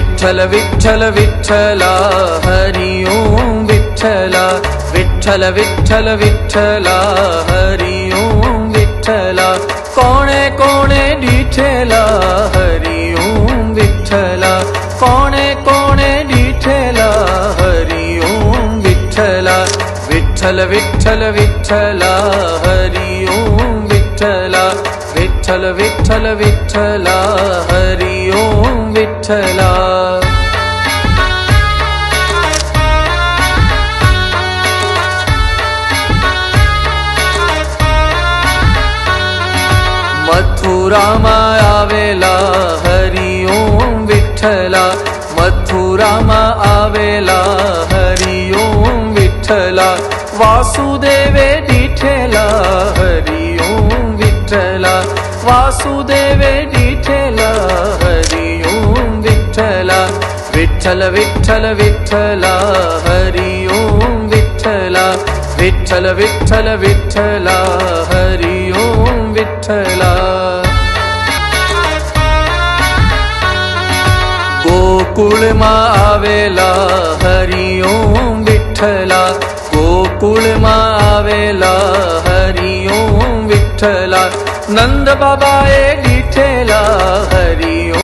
विठ्ठल विठ्ठल विठ्ठला हरि ओम विठ्ठला विठ्ठल विठ्ठल विठ्ठला हरि ओम विठ्ठला कोणे कोणे डिठेला हरि ओम विठ्ठला कोणे कोणे डिठेला हरि ओम विठ्ठला विठ्ठल विठ्ठल विठ्ठला हरि ओम विठ्ठला विठ्ठल विठ्ठल विठ्ठला हरि ओम विठ्ठला मथुराમાં આવેલા હરિ ઓમ વિઠ્ઠલા મથુરામાં આવેલા હરિ ઓમ વિઠ્ઠલા વાસુદેવે દીઠેલા હરિ ઓમ વિઠ્ઠલા વાસુદેવે દીઠેલા હરિ ઓમ વિઠ્ઠલા વિઠ્ઠલ વિઠ્ઠલ વિઠ્ઠલા હરિ ઓમ વિઠ્ઠલા વિઠ્ઠલ વિઠ્ઠલ વિઠ્ઠલા હરિ ઓમ વિઠ્ઠલા ગોકુળમાં આવેલા હરિ ઓમ વિઠ્ઠલા ગોકુળમાં આવેલા હરિ ઓમ વિઠ્ઠલા નંદ બાબાએ દીઠેલા હરિ